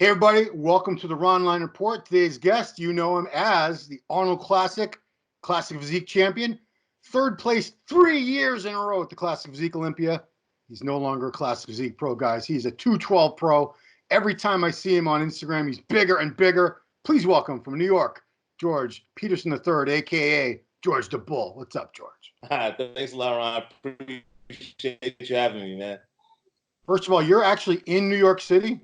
Hey everybody, welcome to the Ronline Report. Today's guest, you know him as the Arnold Classic Physique champion. Third place 3 years in a row at the Classic Physique Olympia. He's no longer a Classic Physique Pro, guys. He's a 212 Pro. Every time I see him on Instagram, he's bigger and bigger. Please welcome from New York, George Peterson III, a.k.a. George the Bull. What's up, George? Thanks a lot, Ron. I appreciate you having me, man. First of all, you're actually in New York City?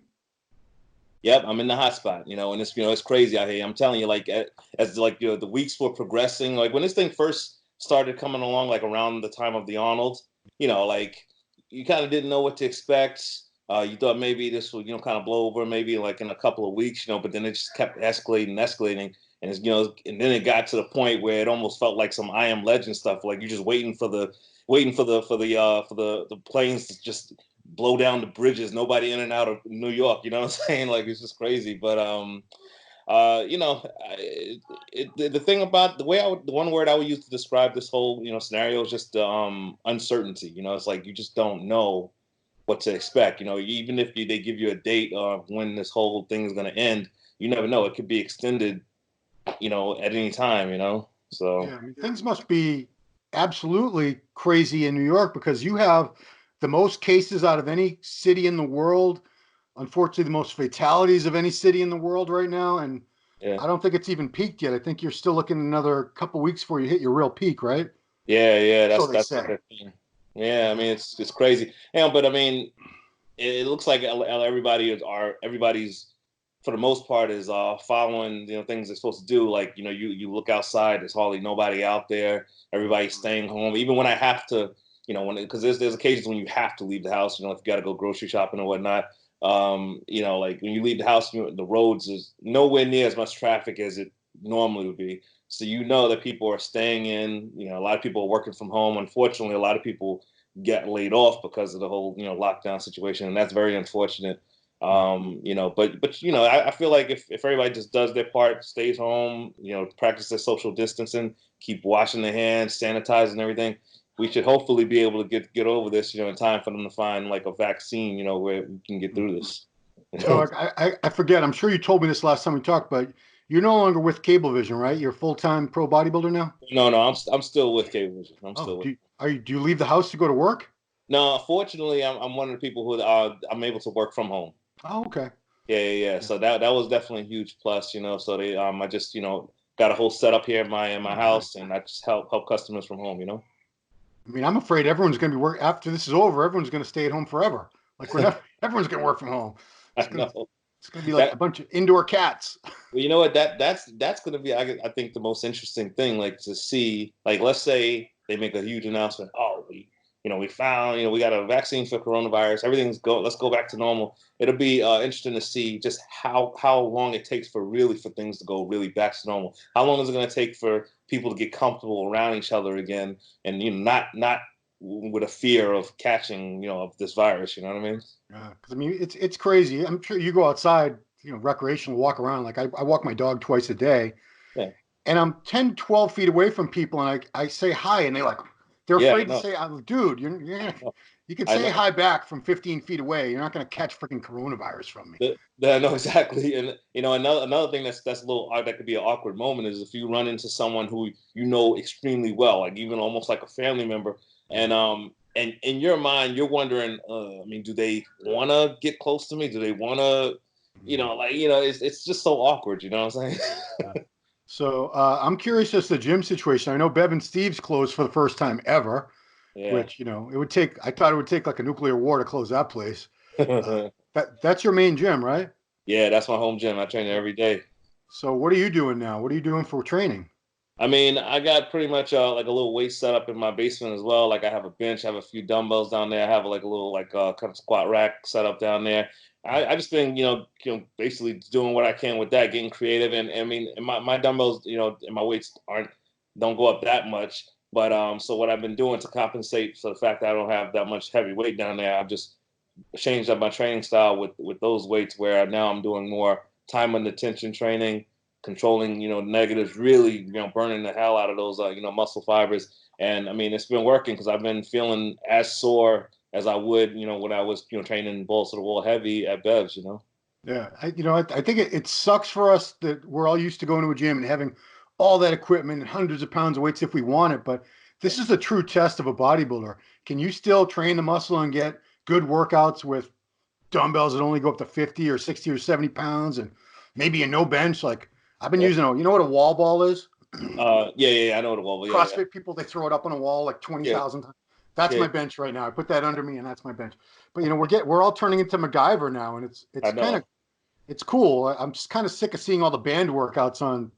Yep, I'm in the hot spot, and it's crazy out here. I'm telling you, as the weeks were progressing, like when this thing first started coming along, like around the time of the Arnold, you kind of didn't know what to expect. You thought maybe this would, kind of blow over, maybe like in a couple of weeks, but then it just kept escalating, and and then it got to the point where it almost felt like some I Am Legend stuff, like you're just waiting for the planes to just blow down the bridges, nobody in and out of New York, you know what I'm saying? Like, it's just crazy. But, the thing about the one word I would use to describe this whole, scenario is just uncertainty. It's like you just don't know what to expect. Even if they give you a date of when this whole thing is going to end, you never know. It could be extended, at any time, So, yeah, I mean, things must be absolutely crazy in New York because you have the most cases out of any city in the world. Unfortunately, the most fatalities of any city in the world right now. And yeah. I don't think it's even peaked yet. I think you're still looking another couple weeks before you hit your real peak, right? Yeah, So that's they that's say. the thing. Yeah, I mean it's crazy. Yeah, but I mean it looks like everybody's for the most part is following things they're supposed to do. Like you look outside, there's hardly nobody out there. Everybody's staying home. Even when I have to, because there's occasions when you have to leave the house. If you got to go grocery shopping or whatnot. Like when you leave the house, the roads is nowhere near as much traffic as it normally would be. So that people are staying in. A lot of people are working from home. Unfortunately, a lot of people get laid off because of the whole lockdown situation, and that's very unfortunate. I feel like if everybody just does their part, stays home, practice their social distancing, keep washing their hands, sanitizing everything, we should hopefully be able to get over this, in time for them to find like a vaccine, where we can get through this. So I forget. I'm sure you told me this last time we talked, but you're no longer with Cablevision, right? You're a full-time pro bodybuilder now. No, I'm still with Cablevision. I'm Oh, still with. do you leave the house to go to work? No, fortunately, I'm one of the people who I'm able to work from home. Oh, okay. Yeah. So that was definitely a huge plus, So they I just got a whole setup here in my house, and I just help customers from home. I mean, I'm afraid everyone's going to be work after this is over. Everyone's going to stay at home forever. Like we're not. Everyone's going to work from home. It's I gonna. know It's going to be like a that. bunch of indoor cats. Well, you know what? That's going to be I think the most interesting thing, like to see, like let's say they make a huge announcement. Oh, we found we got a vaccine for coronavirus. Everything's go. Let's go back to normal. It'll be interesting to see just how long it takes for things to go really back to normal. How long is it going to take for people to get comfortable around each other again, and not with a fear of catching of this virus. You know what I mean? Yeah, because I mean, it's crazy. I'm sure you go outside, recreational, walk around. Like I walk my dog twice a day, Yeah. and I'm 10, 12 feet away from people, and I say hi, and they're Yeah. I afraid to know. say, dude, you can I say know. hi back from 15 feet away. You're not going to catch freaking coronavirus from me. No, exactly. And another thing that's a little that could be an awkward moment is if you run into someone who you know extremely well, like even almost like a family member, and in your mind you're wondering, I mean, do they want to get close to me? Do they want to, it's just so awkward. You know what I'm saying? Yeah. So I'm curious as to the gym situation. I know Bev and Steve's closed for the first time ever, Yeah. which it would take. I thought it would take like a nuclear war to close that place. That's your main gym, right? Yeah, that's my home gym. I train there every day. So what are you doing now? What are you doing for training? I mean, I got pretty much like a little weight set up in my basement as well. Like I have a bench, I have a few dumbbells down there. I have like a little kind of squat rack set up down there. I just been basically doing what I can with that, getting creative. And I mean, and my dumbbells, and my weights don't go up that much. But so what I've been doing to compensate for the fact that I don't have that much heavy weight down there, I've just changed up my training style with those weights where now I'm doing more time under tension training, controlling negatives, really burning the hell out of those muscle fibers. And I mean it's been working because I've been feeling as sore as I would when I was training balls to the wall heavy at Bev's. Yeah, I think it sucks for us that we're all used to going to a gym and having all that equipment and hundreds of pounds of weights if we want it. But this is a true test of a bodybuilder. Can you still train the muscle and get good workouts with dumbbells that only go up to 50 or 60 or 70 pounds and maybe a no bench? Like I've been Yeah. using, you know what a wall ball is? Yeah, I know the wall. Yeah, yeah, CrossFit people, they throw it up on a wall like yeah, 20,000 times. That's yeah. my bench right now. I put that under me and that's my bench. But we're all turning into MacGyver now, and I it's kind know. of it's cool. I'm just kind of sick of seeing all the band workouts on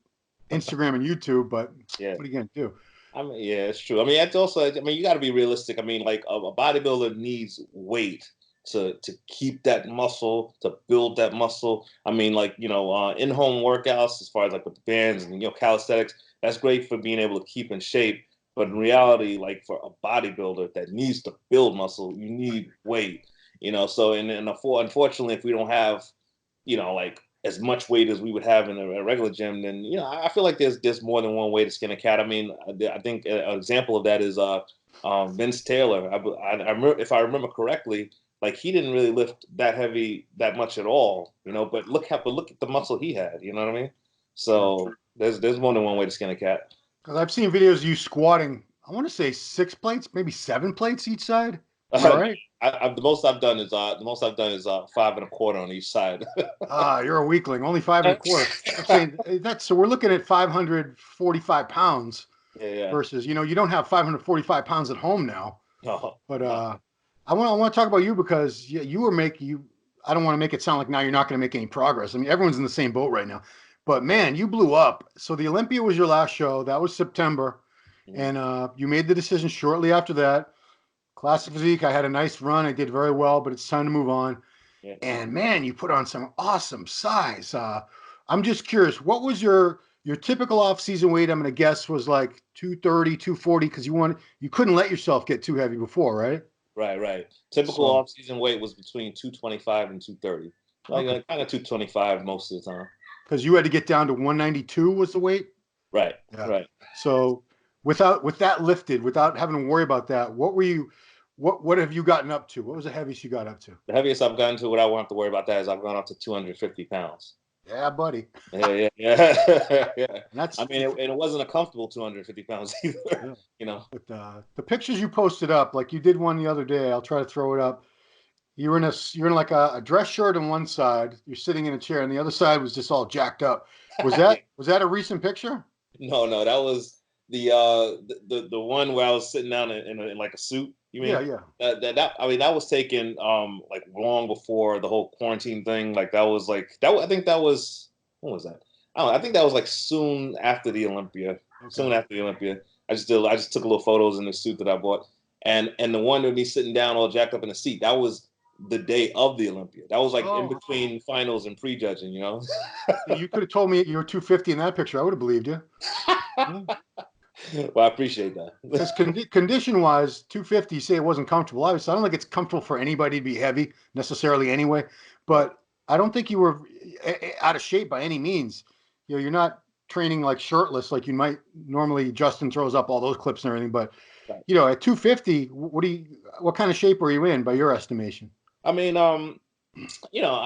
Instagram and YouTube, but Yeah. what are you going to do? I mean, yeah, it's true. I mean, it's also, I mean, you got to be realistic. I mean, like a bodybuilder needs weight to keep that muscle, to build that muscle. I mean, like in-home workouts, as far as like with the bands and calisthenics, that's great for being able to keep in shape. But in reality, like for a bodybuilder that needs to build muscle, you need weight. So unfortunately, if we don't have like as much weight as we would have in a regular gym, then I feel like there's more than one way to skin a cat. I mean, I think an example of that is Vince Taylor. I remember, if I remember correctly, like he didn't really lift that heavy that much at all, But look at the muscle he had. You know what I mean? So there's more than one way to skin a cat. Because I've seen videos of you squatting, I want to say 6 plates, maybe 7 plates each side. Am I right? The most I've done is 5 1/4 on each side. Ah, you're a weakling. Only 5 1/4. I'm saying that's so we're looking at 545 pounds Yeah, yeah. versus, you don't have 545 pounds at home now. No, But no. I want to talk about you because you were making you. I don't want to make it sound like now you're not going to make any progress. I mean, everyone's in the same boat right now. But man, you blew up. So the Olympia was your last show. That was September, Mhm. and you made the decision shortly after that. Classic Physique. I had a nice run. I did very well, but it's time to move on. Yeah. And man, you put on some awesome size. I'm just curious, what was your typical off-season weight? I'm going to guess was like 230, 240 because you couldn't let yourself get too heavy before, right? Right, right. Typical So off-season weight was between 225 and 230. okay, Kind of 225 most of the time. because you had to get down to 192 was the weight. Right, Yeah. right. So with that lifted, without having to worry about that, what have you gotten up to? What was the heaviest you got up to? The heaviest I've gotten to, what I won't have to worry about that is I've gone up to 250 pounds. Yeah, buddy. Yeah, yeah, yeah, yeah. And that's I mean, it wasn't a comfortable 250 pounds either. yeah. You know. But the pictures you posted up, like you did one the other day, I'll try to throw it up. You're in like a dress shirt on one side. You're sitting in a chair, and the other side was just all jacked up. Was Yeah. that a recent picture? No, no, that was the one where I was sitting down in like a suit. You Yeah, mean yeah. that? I mean, that was taken like long before the whole quarantine thing. Like that was like that. I think that was what was that? I don't know. I think that was like soon after the Olympia. Okay. Soon after the Olympia, I just took a little photos in the suit that I bought, and the one with me sitting down all jacked up in the seat. That was the day of the Olympia. That was like in Oh, between finals and prejudging. you could have told me you were 250 in that picture. I would have believed you. Well, I appreciate that. Because condition wise, 250, you say it wasn't comfortable. Obviously, I don't think it's comfortable for anybody to be heavy necessarily anyway. Right. But I don't think you were out of shape by any means. You're not training like shirtless like you might normally. Justin throws up all those clips and everything. But Right. at 250, what kind of shape were you in by your estimation? I mean, I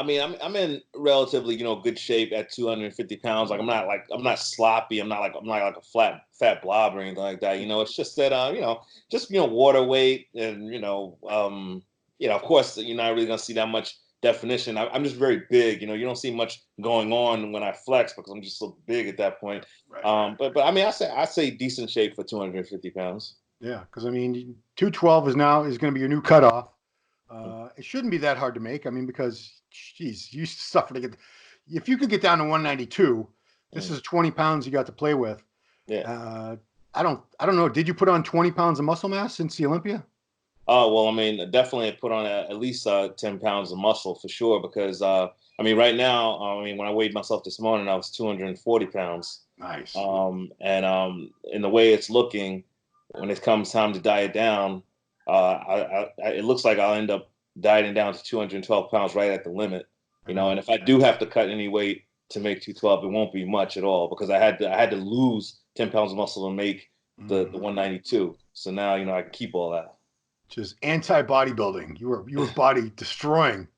mean, I'm in relatively, good shape at 250 pounds. I'm not sloppy. I'm not like a fat blob or anything like that. It's just that, just water weight, and of course, you're not really gonna see that much definition. I'm just very big. You don't see much going on when I flex because I'm just so big at that point. Right. But I mean, I say decent shape for 250 pounds. Yeah, because I mean, 212 is going to be your new cutoff. It shouldn't be that hard to make. I mean, because geez, you used to suffer to get. If you could get down to 192, this Mm. is 20 pounds you got to play with. Yeah. I don't know. Did you put on 20 pounds of muscle mass since the Olympia? Oh, well, I mean, definitely put on at least 10 pounds of muscle for sure. Because I mean, right now, I mean, when I weighed myself this morning, I was 240 pounds. Nice. And in the way it's looking, when it comes time to diet down, it looks like I'll end up dieting down to 212 pounds right at the limit. And if I do have to cut any weight to make 212, it won't be much at all because I had to lose 10 pounds of muscle to make the 192. So now, I can keep all that. Just anti bodybuilding. You were body destroying.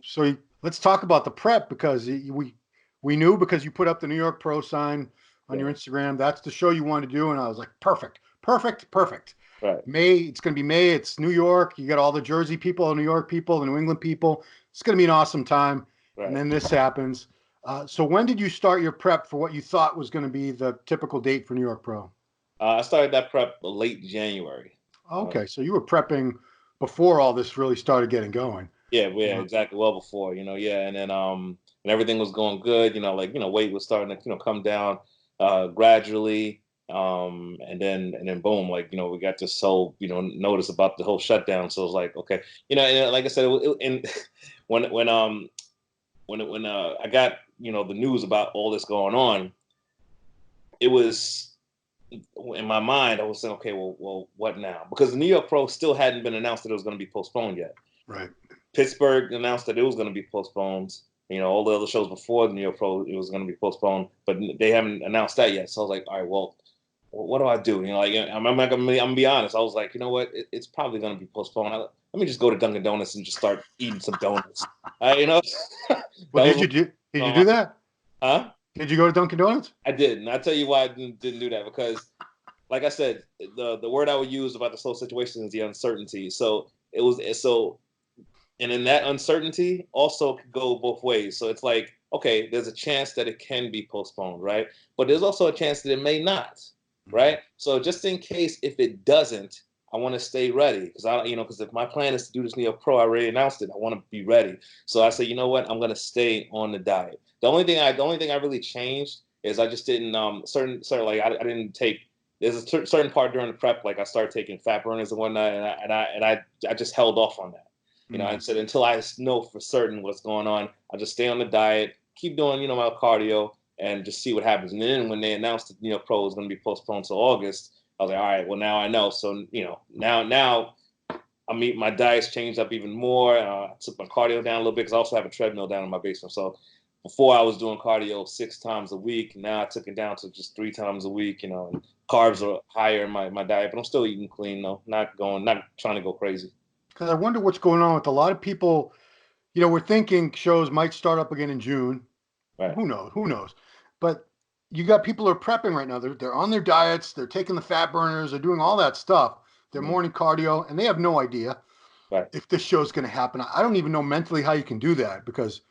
So Let's talk about the prep, because we knew, because you put up the New York Pro sign on your Instagram. That's the show you wanted to do, and I was like, perfect, perfect, perfect. Right. May, it's going to be May. It's New York. You got all the Jersey people, the New York people, the New England people. It's going to be an awesome time. Right. And then this happens. So when did you start your prep for what you thought was going to be the typical date for New York Pro? I started that prep late January. Okay, so you were prepping before all this really started getting going. Yeah, exactly. Well before, yeah, and then and everything was going good. Weight was starting to come down gradually, and then boom, we got this whole notice about the whole shutdown. So it was like, okay, and like I said, and when I got the news about all this going on, it was in my mind. I was saying, okay, well, what now? Because the New York Pro still hadn't been announced that it was going to be postponed yet. Right. Pittsburgh announced that it was going to be postponed. All the other shows before the New York Pro, it was going to be postponed, but they haven't announced that yet. So I was like, all right, well, what do I do? I'm gonna be honest. I was like, you know what? It's probably going to be postponed. Let me just go to Dunkin' Donuts and just start eating some donuts. Well, did you do that? Huh? Did you go to Dunkin' Donuts? I did, and I tell you why I didn't do that, because, like I said, the word I would use about this whole situation is the uncertainty. So it was so. And in that uncertainty also could go both ways. So it's like, okay, there's a chance that it can be postponed, right? But there's also a chance that it may not, right? So just in case if it doesn't, I want to stay ready, because if my plan is to do this New York Pro, I already announced it. I want to be ready. So I said, you know what? I'm gonna stay on the diet. The only thing I really changed is I just didn't certain like I didn't take. There's a certain part during the prep, like I started taking fat burners and whatnot, and I just held off on that. I said, until I know for certain what's going on, I'll just stay on the diet, keep doing, my cardio, and just see what happens. And then when they announced that, Pro was going to be postponed to August, I was like, all right, well, now I know. So, now my diet's changed up even more. I took my cardio down a little bit, because I also have a treadmill down in my basement. So before I was doing cardio 6 times a week. Now I took it down to just 3 times a week, and carbs are higher in my diet, but I'm still eating clean, though. Not trying to go crazy. Because I wonder what's going on with a lot of people. We're thinking shows might start up again in June. Right. Who knows? Who knows? But you got people who are prepping right now. They're on their diets. They're taking the fat burners. They're doing all that stuff. Their morning cardio, and they have no idea if this show's going to happen. I don't even know mentally how you can do that, because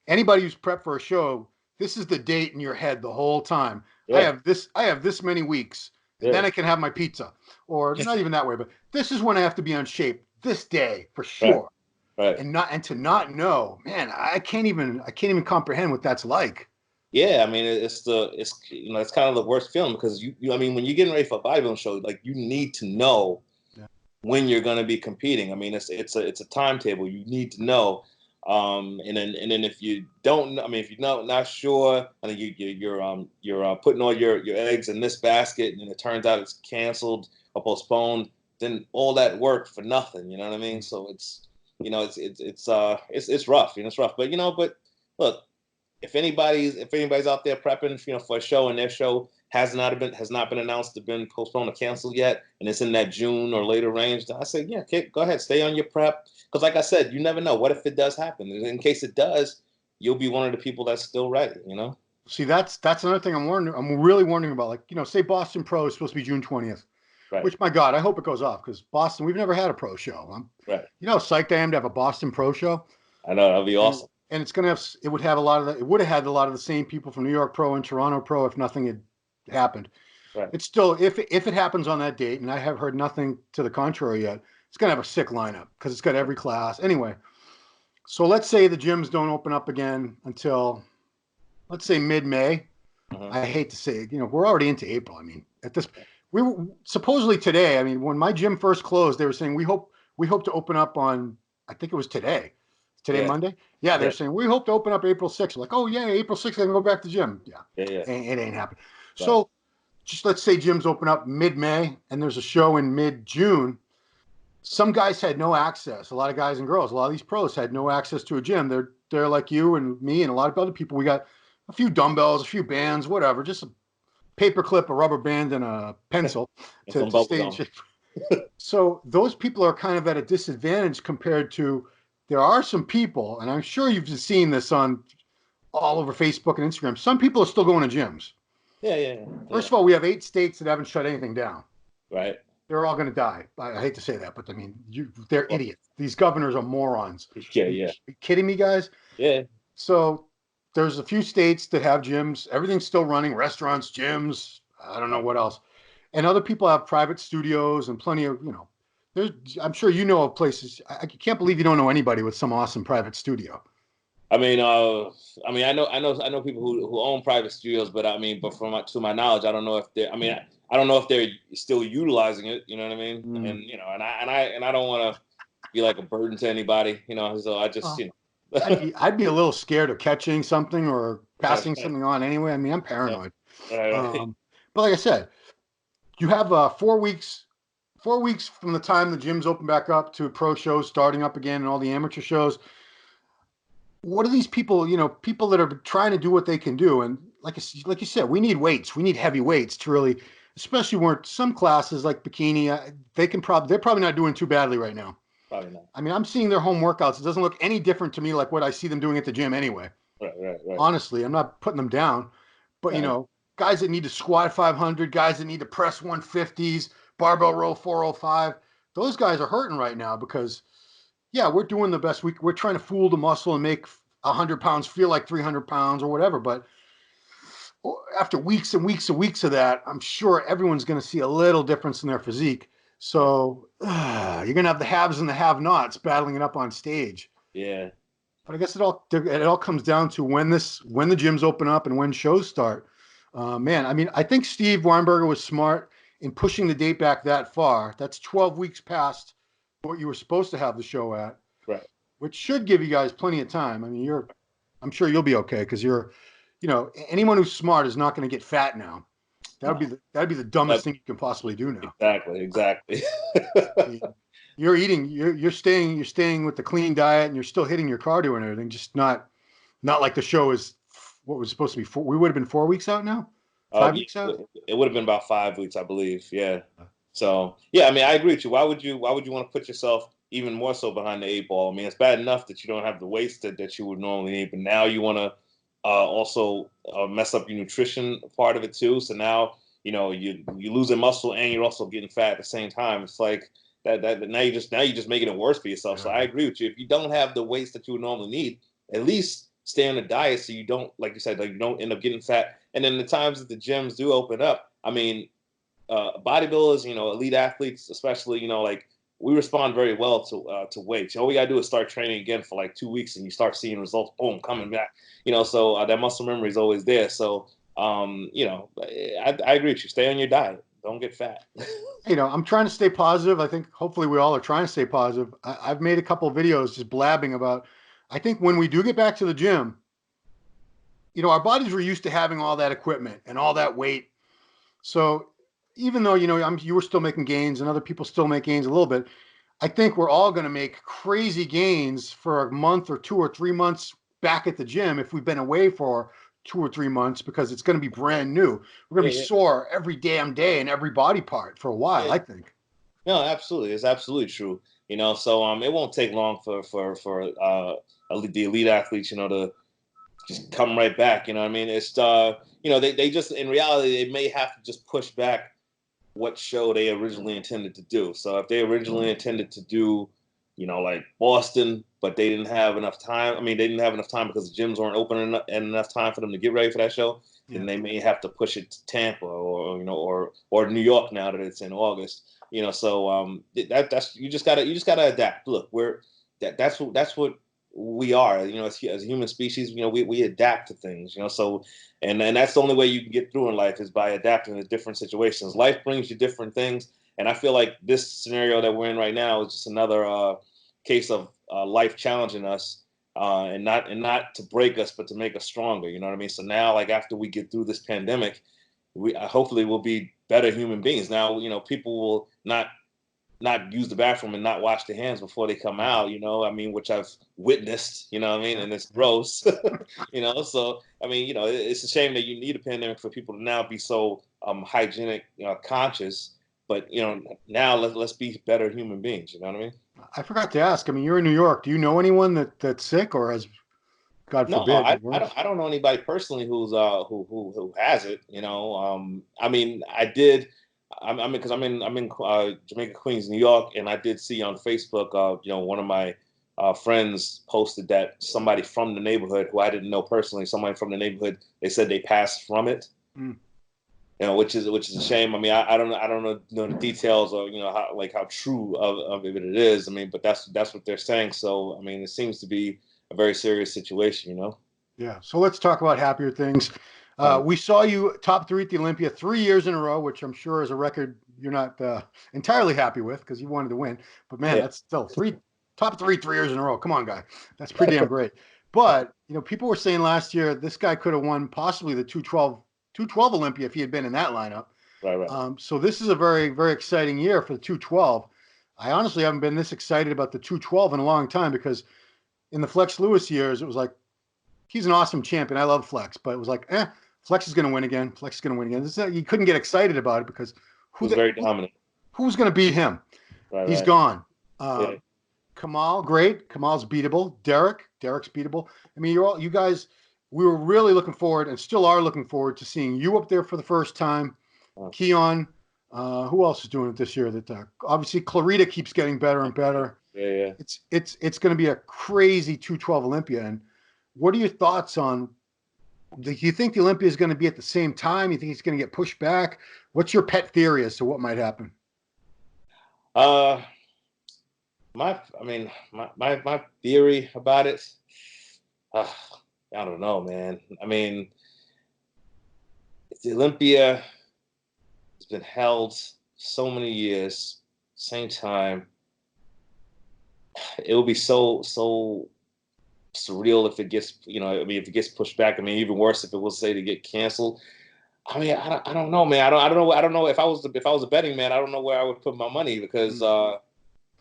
anybody who's prepped for a show, this is the date in your head the whole time. Yeah. I have this many weeks, and then I can have my pizza. Or not even that way, but this is when I have to be on shape this day for sure. Right. And to not know, man, I can't even comprehend what that's like. Yeah, I mean, it's kind of the worst feeling, because I mean, when you're getting ready for a bodybuilding show, like, you need to know when you're going to be competing. I mean, it's a timetable. You need to know. And then if you don't, I mean, if you're not sure, I think you're putting all your eggs in this basket, and it turns out it's canceled or postponed, then all that work for nothing. You know what I mean? So it's it's rough. It's rough. But but look, if anybody's out there prepping for a show, and their show has not been announced to been postponed or canceled yet, and it's in that June or later range, then I say, yeah, okay, go ahead, stay on your prep, because like I said, you never know. What if it does happen? In case it does, you'll be one of the people that's still ready. See, that's another thing I'm really wondering about. Like, say Boston Pro is supposed to be June 20th. Right. Which, my God, I hope it goes off, because Boston, we've never had a pro show. Right. How psyched I am to have a Boston Pro show. I know, that'd be awesome. And it would have it would have had a lot of the same people from New York Pro and Toronto Pro if nothing had happened. Right. It's still, if it happens on that date, and I have heard nothing to the contrary yet, it's gonna have a sick lineup, because it's got every class. Anyway, so let's say the gyms don't open up again until, let's say, mid-May. I hate to say it, we're already into April. I mean, we were supposedly today. I mean, when my gym first closed, they were saying we hope to open up on, I think it was today. Today, Monday? Yeah, they're saying we hope to open up April 6th. Like, oh yeah, April 6th, I can go back to gym. Yeah. It ain't happening. Right. So just let's say gyms open up mid-May, and there's a show in mid-June. Some guys had no access. A lot of guys and girls, a lot of these pros had no access to a gym. They're like you and me and a lot of other people. We got a few dumbbells, a few bands, whatever, just a paperclip, a rubber band, and a pencil to stay in shape. So those people are kind of at a disadvantage compared to there are some people, and I'm sure you've just seen this on all over Facebook and Instagram. Some people are still going to gyms. Yeah. First of all, we have 8 states that haven't shut anything down. Right. They're all going to die. I hate to say that, but I mean, they're idiots. These governors are morons. Yeah. Are you kidding me, guys? Yeah. So there's a few states that have gyms. Everything's still running. Restaurants, gyms. I don't know what else. And other people have private studios and plenty of, I'm sure you know of places. I can't believe you don't know anybody with some awesome private studio. I mean, I know people who own private studios, but to my knowledge, I don't know if they're. I don't know if they're still utilizing it. You know what I mean? Mm. And I don't want to be like a burden to anybody. So I just I'd be a little scared of catching something or passing Right. something on anyway. I mean, I'm paranoid. Right. But like I said, you have 4 weeks. 4 weeks from the time the gyms open back up to pro shows starting up again and all the amateur shows. What are these people, people that are trying to do what they can do? And like you said, we need weights. We need heavy weights to really, especially where some classes like bikini, they're probably not doing too badly right now. Probably not. I mean, I'm seeing their home workouts. It doesn't look any different to me like what I see them doing at the gym anyway. Right. Honestly, I'm not putting them down, but guys that need to squat 500, guys that need to press 150s, barbell row 405, those guys are hurting right now because we're doing the best we're trying to fool the muscle and make 100 pounds feel like 300 pounds or whatever. But after weeks and weeks and weeks of that, I'm sure everyone's going to see a little difference in their physique. So you're going to have the haves and the have-nots battling it up on stage. Yeah. But I guess it all comes down to when the gyms open up and when shows start. Man, I mean, I think Steve Weinberger was smart in pushing the date back that far. That's 12 weeks past what you were supposed to have the show at. Right. Which should give you guys plenty of time. I mean, I'm sure you'll be okay because anyone who's smart is not going to get fat now. That'd be the dumbest thing you can possibly do now. Exactly. I mean, you're staying with the clean diet and you're still hitting your cardio and everything. Just not like the show is what was supposed to be. We would have been 4 weeks out now. 5 weeks out. It would have been about 5 weeks, I believe. Yeah. So I mean, I agree with you. Why would you want to put yourself even more so behind the 8 ball? I mean, it's bad enough that you don't have the weights that you would normally need, but now you want to also mess up your nutrition part of it too. So now you losing muscle and you're also getting fat at the same time. It's like that now you're just making it worse for yourself. Yeah. So I agree with you. If you don't have the weights that you would normally need, at least stay on the diet so you don't, like you said, like you don't end up getting fat. And then the times that the gyms do open up, I mean, bodybuilders, elite athletes, especially, like we respond very well to weights. All we gotta do is start training again for like 2 weeks, and you start seeing results. Boom, coming back. So that muscle memory is always there. So, I agree with you. Stay on your diet. Don't get fat. I'm trying to stay positive. I think hopefully we all are trying to stay positive. I've made a couple of videos just blabbing about. I think when we do get back to the gym, our bodies were used to having all that equipment and all that weight. So even though, you were still making gains and other people still make gains a little bit, I think we're all going to make crazy gains for a month or 2 or 3 months back at the gym if we've been away for 2 or 3 months because it's going to be brand new. We're going to be sore every damn day in every body part for a while, I think. No, absolutely. It's absolutely true. So it won't take long for the elite athletes, to just come right back. You know what I mean? It's they just, in reality, they may have to just push back what show they originally intended to do. So if they originally intended to do, like Boston, but they didn't have enough time. I mean, they didn't have enough time because the gyms weren't open enough time for them to get ready for that show. Then they may have to push it to Tampa or New York now that it's in August. So that's you just gotta adapt. Look, that's what we are. As a human species, we adapt to things. So and that's the only way you can get through in life is by adapting to different situations. Life brings you different things, and I feel like this scenario that we're in right now is just another case of life challenging us, and not to break us, but to make us stronger. You know what I mean? So now, like after we get through this pandemic, we hopefully will be better human beings. Now, people will not use the bathroom and not wash their hands before they come out. I mean, which I've witnessed. You know what I mean? And it's gross. So I mean, it's a shame that you need a pandemic for people to now be so hygienic, conscious. But now let's be better human beings. You know what I mean? I forgot to ask. I mean, you're in New York. Do you know anyone that's sick or has, God No, forbid, get worse? I don't know anybody personally who's who has it. I mean, I did. I mean, because I'm in Jamaica, Queens, New York, and I did see on Facebook, one of my friends posted that somebody from the neighborhood who I didn't know personally, somebody from the neighborhood, they said they passed from it. Mm. Which is a shame. I mean, I don't know the details of how true of it it is. I mean, but that's what they're saying. So I mean, it seems to be a very serious situation. Yeah. So let's talk about happier things. We saw you top 3 at the Olympia 3 years in a row, which I'm sure is a record you're not entirely happy with because you wanted to win. But man, Yeah. that's still top 3 years in a row. Come on, guy. That's pretty damn great. But people were saying last year this guy could have won possibly the 212 Olympia if he had been in that lineup. Right. So this is a very, very exciting year for the 212. I honestly haven't been this excited about the 212 in a long time because in the Flex Lewis years, it was like, he's an awesome champion. I love Flex, but it was like, Flex is going to win again. Flex is going to win again. You couldn't get excited about it because It was very dominant. who's going to beat him? He's Right. gone. Yeah. Kamal, great. Kamal's beatable. Derek's beatable. I mean, you guys, we were really looking forward and still are looking forward to seeing you up there for the first time. Keon, who else is doing it this year? That obviously Clarita keeps getting better and better. Yeah. It's going to be a crazy 212 Olympia. And what are your thoughts on? Do you think the Olympia is going to be at the same time? You think it's going to get pushed back? What's your pet theory as to what might happen? My theory about it, I don't know, man. I mean, the Olympia has been held so many years, same time. It will be so surreal if it gets, if it gets pushed back. I mean, even worse if it was say to get canceled. I mean, I don't know, man. I don't know if I was a betting man. I don't know where I would put my money because the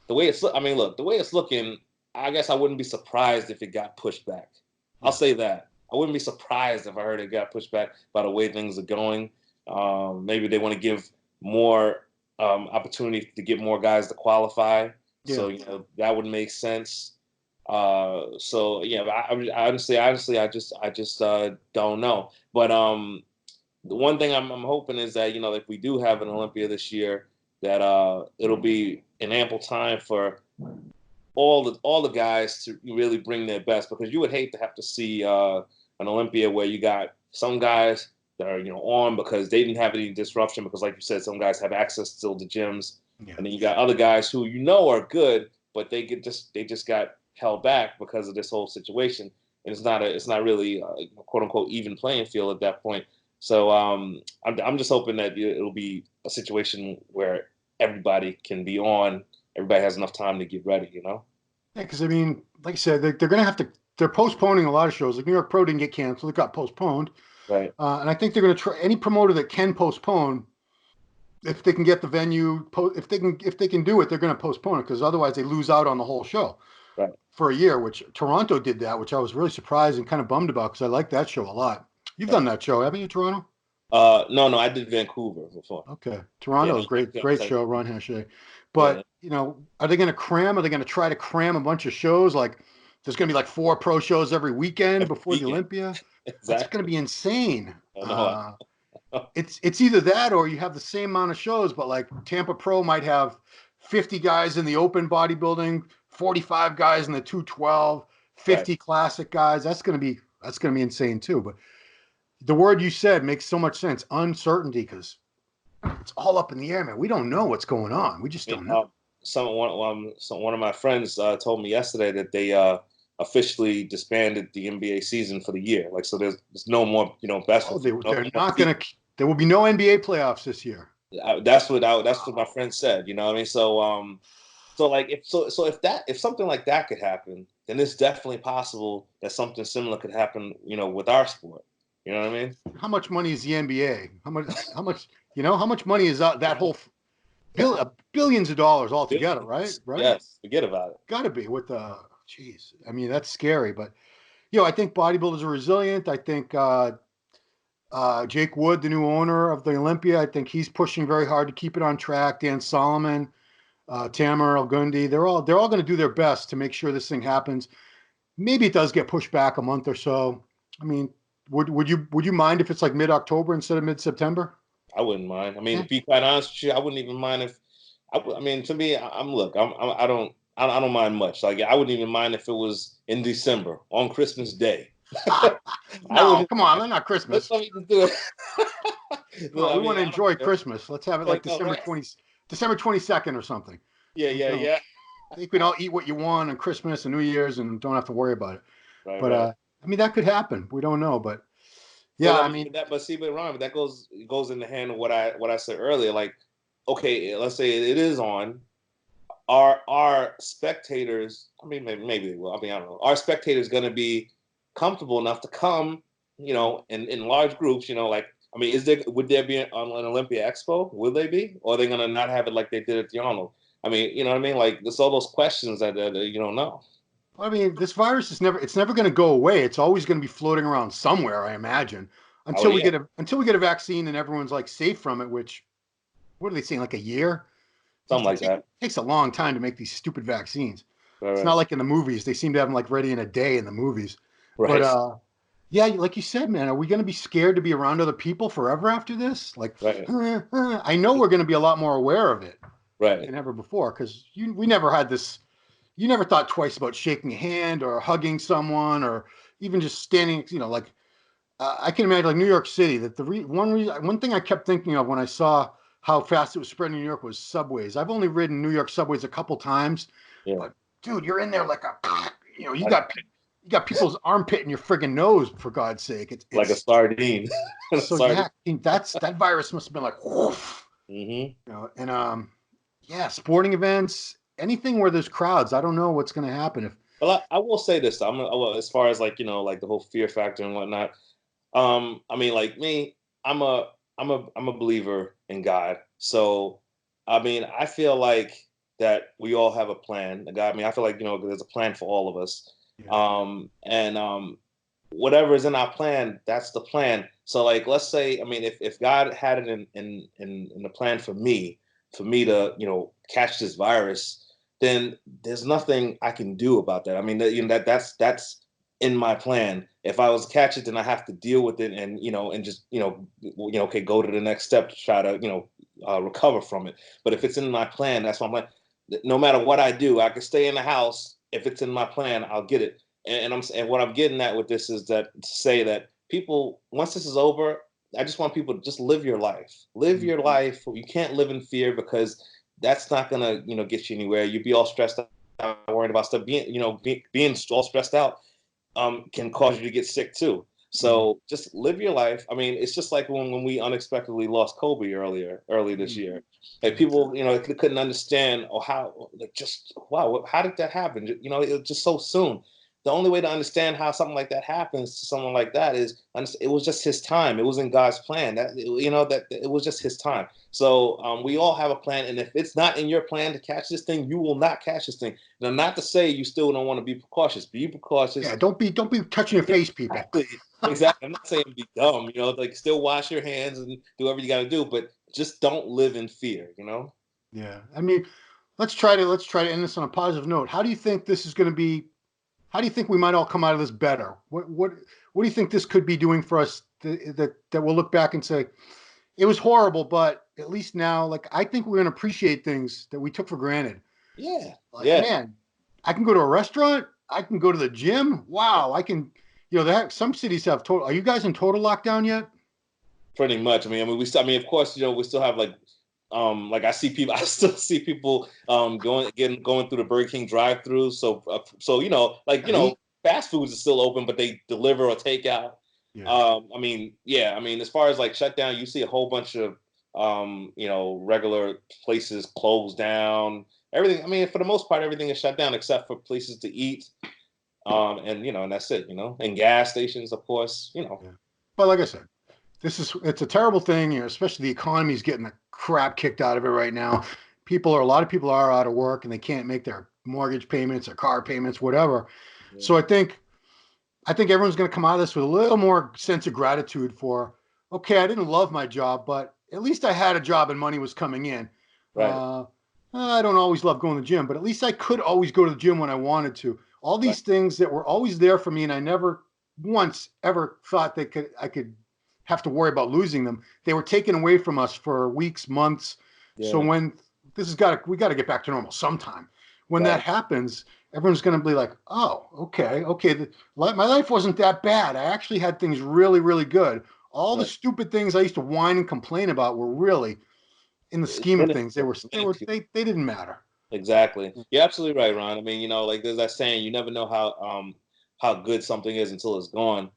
way it's the way it's looking, I guess I wouldn't be surprised if it got pushed back. I'll say that. I wouldn't be surprised if I heard it got pushed back by the way things are going. Maybe they want to give more opportunity to get more guys to qualify. Yeah. So that would make sense. So yeah, I honestly, I just don't know. But the one thing I'm hoping is that if we do have an Olympia this year, that it'll be an ample time for all the guys to really bring their best, because you would hate to have to see an Olympia where you got some guys that are on because they didn't have any disruption, because like you said, some guys have access still to gyms, and then you got other guys who are good, but they just got held back because of this whole situation, and it's not really a quote unquote even playing field at that point. So I'm just hoping that it'll be a situation where everybody can be on. Everybody has enough time to get ready, Yeah, because I mean, like I said, they're going to have to. They're postponing a lot of shows. Like New York Pro didn't get canceled; it got postponed. Right. And I think they're going to try any promoter that can postpone. If they can get the venue, if they can do it, they're going to postpone it, because otherwise they lose out on the whole show for a year. Which Toronto did that, which I was really surprised and kind of bummed about, because I like that show a lot. You've done that show, haven't you, Toronto? No, I did Vancouver before. Okay, Toronto is great show, Ron Haché. But are they going to cram? Are they going to try to cram a bunch of shows? Like there's going to be like 4 pro shows every weekend before the Olympia. Exactly. That's going to be insane. It's either that or you have the same amount of shows, but like Tampa Pro might have 50 guys in the open bodybuilding, 45 guys in the 212, 50 classic guys. That's going to be insane too. But the word you said makes so much sense. Uncertainty, because it's all up in the air, man. We don't know what's going on. We just don't know. One of my friends told me yesterday that they officially disbanded the NBA season for the year. Like, so there's no more, basketball. They're not going to. There will be no NBA playoffs this year. That's what my friend said. You know what I mean? So if something like that could happen, then it's definitely possible that something similar could happen. With our sport. You know what I mean? How much money is the NBA? How much money is that whole billions of dollars altogether, right? Yes, forget about it. Got to be with the I mean, that's scary, but I think bodybuilders are resilient. I think Jake Wood, the new owner of the Olympia, I think he's pushing very hard to keep it on track. Dan Solomon, Tamer El Gundi, they're all going to do their best to make sure this thing happens. Maybe it does get pushed back a month or so. I mean, would you mind if it's like mid-October instead of mid-September? I wouldn't mind. I mean, Yeah. to be quite honest with you, I wouldn't even mind if. I mean, to me, I don't mind much. Like, I wouldn't even mind if it was in December on Christmas Day. I No, wouldn't. come on, that's not Christmas. Let me just do it. Come on, I we mean, want to I don't enjoy care. Christmas. Let's have it like Like, no, right? December 22nd or something. Yeah, You yeah, know, yeah. I think we can all eat what you want on Christmas and New Year's and don't have to worry about it. Right, But right. I mean, that could happen. We don't know, but yeah, Well, I I mean, mean, but see, but Ron, that goes in the hand of what I said earlier. Like, okay, let's say it is on. Are spectators? I mean, maybe they will. I mean, I don't know. Are spectators going to be comfortable enough to come? In large groups. Like, I mean, would there be an Olympia Expo? Will they be, or are they going to not have it like they did at the Arnold? I mean, you know what I mean? Like, there's all those questions that you don't know. I mean, this virus it's never going to go away. It's always going to be floating around somewhere, I imagine, Oh until we yeah, get a vaccine and everyone's like safe from it. Which what are they saying? Like a year? something like that. Takes a long time to make these stupid vaccines. Right, It's right, not like in the movies. They seem to have them like ready in a day in the movies. But right, yeah, like you said, man, are we going to be scared to be around other people forever after this? Like, right, I know we're going to be a lot more aware of it right. than ever before because we never had this. You never thought twice about shaking a hand or hugging someone or even just standing. Like I can imagine like New York City. That one thing I kept thinking of when I saw how fast it was spreading in New York was subways. I've only ridden New York subways a couple times, Yeah, but dude, you're in there like a, you like got people's armpit in your friggin' nose for God's sake. like a It's sardine. so Sardine. yeah. I mean, that virus must have been like, woof, Hmm. and yeah, sporting events, anything where there's crowds. I don't know what's going to happen if. Well, I will say this. As far as like like the whole fear factor and whatnot. I mean, like me, I'm a believer in God. So, I mean, I feel like that we all have a plan. God, I mean, I feel like there's a plan for all of us. Yeah. And whatever is in our plan, that's the plan. So, like, let's say, I mean, if God had it in the plan for me to catch this virus, then there's nothing I can do about that. I mean, that's in my plan. If I was to catch it, then I have to deal with it and just okay, go to the next step to try to recover from it. But if it's in my plan, that's why I'm like, no matter what I do, I can stay in the house. If it's in my plan, I'll get it. And what I'm getting at with this is that to say that people, once this is over, I just want people to just live your life. Live your life. You can't live in fear because that's not gonna get you anywhere. You'd be all stressed out, worried about stuff. Being all stressed out can cause you to get sick too. Mhm. So just live your life. I mean, it's just like when we unexpectedly lost Kobe early this Mhm. year. Like people, couldn't understand or how, like, just wow, how did that happen? It was just so soon. The only way to understand how something like that happens to someone like that is it was just his time. It was in God's plan. That it was just his time. So we all have a plan, and if it's not in your plan to catch this thing, you will not catch this thing. Now, not to say you still don't want to be precautious. Be Yeah, precautious. don't be touching your face, people. Exactly. Exactly. I'm not saying be dumb. Like still wash your hands and do whatever you got to do, but just don't live in fear. Yeah, I mean, let's try to end this on a positive note. How do you think this is going to be? How do you think we might all come out of this better? What do you think this could be doing for us that we'll look back and say it was horrible, but at least now, like I think we're going to appreciate things that we took for granted. Yeah. Like, Yeah. man, I can go to a restaurant. I can go to the gym. Wow, I can. Some cities have total. Are you guys in total lockdown yet? Pretty much. I mean, of course, we still have like I see people, I still see people going through the Burger King drive-through. So like Right? fast foods is still open, but they deliver or take out. Yeah. I mean, yeah. I mean, as far as like shutdown, you see a whole bunch of regular places closed down. Everything. I mean, for the most part, everything is shut down except for places to eat. And that's it. And gas stations, of course. Yeah. But like I said, it's a terrible thing, especially the economy is getting the crap kicked out of it right now. A lot of people are out of work and they can't make their mortgage payments or car payments, whatever. Yeah. So I think everyone's going to come out of this with a little more sense of gratitude for okay, I didn't love my job, but at least I had a job and money was coming in. Right. I don't always love going to the gym, but at least I could always go to the gym when I wanted to. All Right. these things that were always there for me, and I never once ever thought I could have to worry about losing them. They were taken away from us for weeks, months. So Yeah. when we got to get back to normal sometime. When that Right. happens, everyone's going to be like, oh, okay. My life wasn't that bad. I actually had things really, really good. All the Right. stupid things I used to whine and complain about were really, in the scheme of things, they didn't matter. Exactly. You're absolutely right, Ron. I mean, like there's that saying, you never know how good something is until it's gone.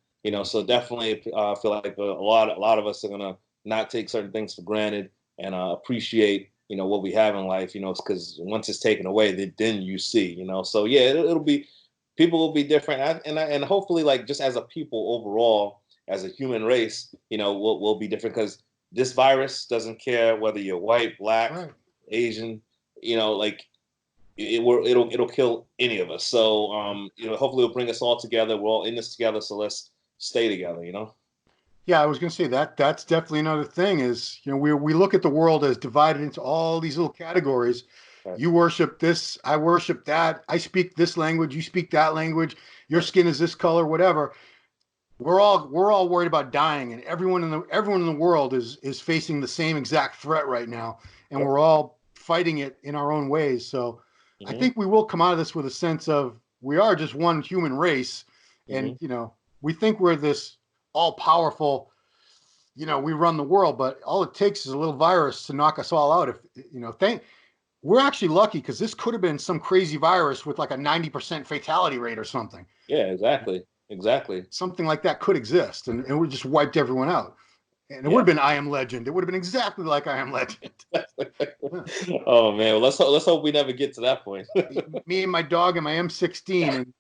So definitely feel like a lot of us are gonna not take certain things for granted and appreciate what we have in life. Because once it's taken away, then you see. So yeah, it'll be people will be different, and hopefully, like just as a people overall, as a human race, we'll be different because this virus doesn't care whether you're white, black, Right. Asian. Like it'll kill any of us. So hopefully it'll bring us all together. We're all in this together, so let's stay together. Yeah, I was going to say that's definitely another thing is, we look at the world as divided into all these little categories. Right. You worship this, I worship that. I speak this language, you speak that language. Your Right. skin is this color, whatever. We're all worried about dying, and everyone in the world is facing the same exact threat right now, and Yep. we're all fighting it in our own ways. So I Hmm. think we will come out of this with a sense of we are just one human race, and Hmm. we think we're this all powerful. We run the world, but all it takes is a little virus to knock us all out. If we're actually lucky because this could have been some crazy virus with like a 90% fatality rate or something. Yeah, exactly. Something like that could exist, and it would just wiped everyone out. And it would Yeah. have been I Am Legend. It would have been exactly like I Am Legend. Oh man, well, let's hope we never get to that point. Me and my dog and my M16, and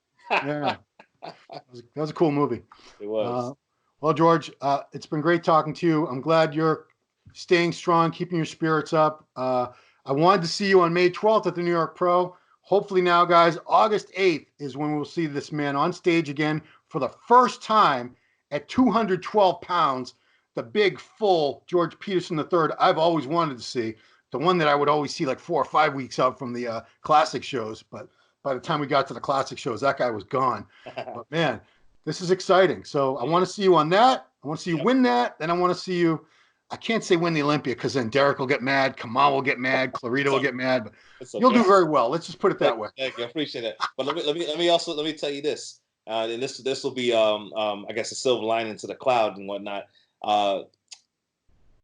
yeah, that was a cool movie. It Uh, was. well, George, it's been great talking to you. I'm glad you're staying strong, keeping your spirits up. I wanted to see you on May 12th at the New York Pro. Hopefully, now, guys, August 8th is when we'll see this man on stage again for the first time at 212 pounds. The big, full George Peterson III I've always wanted to see. The one that I would always see like 4 or 5 weeks out from the classic shows. But by the time we got to the classic shows, that guy was gone. But man, this is exciting. So I want to see you on that. I want to see you Yep. win that. Then I want to see you. I can't say win the Olympia because then Derek will get mad, Kamal will get mad, Clarita will So get mad. But it's you'll do okay. very well. Let's just put it that way. Thank you. I appreciate it. But let me tell you this, and this will be I guess a silver lining to the cloud and whatnot. Uh,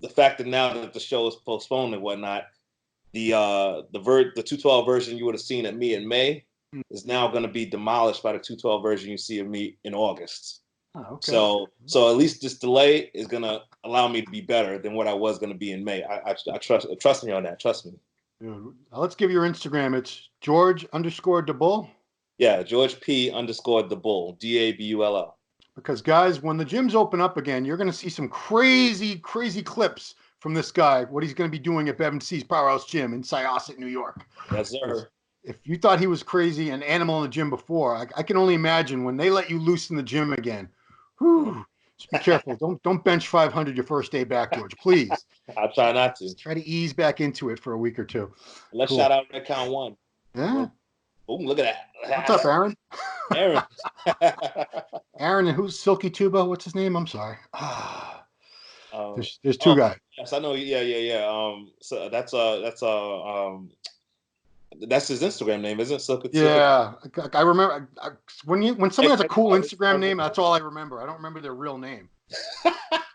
the fact that now that the show is postponed and whatnot, the 212 version you would have seen at me in May is now going to be demolished by the 212 version you see of me in August. Oh, okay. So at least this delay is going to allow me to be better than what I was going to be in May. I trust me on that. Trust me. Dude, let's give your Instagram. It's George_DeBull. Yeah, George P_the Bull, DABULL. Because guys, when the gyms open up again, you're going to see some crazy, crazy clips from this guy. What he's going to be doing at Bevan C's Powerhouse Gym in Syosset, New York. Yes, sir. If you thought he was crazy, an animal in the gym before, I can only imagine when they let you loose in the gym again. Whew, just be careful. Don't bench 500 your first day back, George. Please. I'll try not to. Just try to ease back into it for a week or two. Let's Cool. shout out Red Count One. Yeah. Boom, look at that. What's up, Aaron? Aaron. Aaron, and who's Silky Tuba? What's his name? I'm sorry. There's two Oh, guys. yes, I know. Yeah. So that's his Instagram name, isn't it? Yeah, I remember when someone has a cool Instagram name, that's all I remember. I don't remember their real name.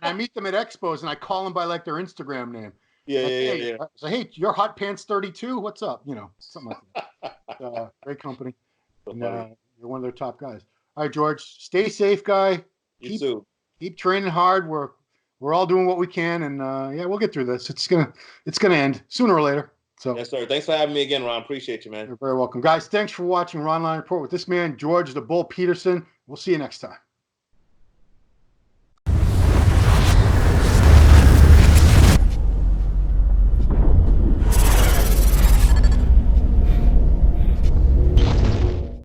I meet them at expos and I call them by like their Instagram name. Yeah. So hey, you're Hot Pants 32. What's up? Something like that. Great company. So And, funny. you're one of their top guys. All right, George, stay safe, guy. You too. Keep training hard. We're all doing what we can, and yeah, we'll get through this. It's gonna end sooner or later. So Yes, sir. Thanks for having me again, Ron. Appreciate you, man. you're very welcome, guys. Thanks for watching Ronline Report with this man, George the Bull Peterson. We'll see you next time.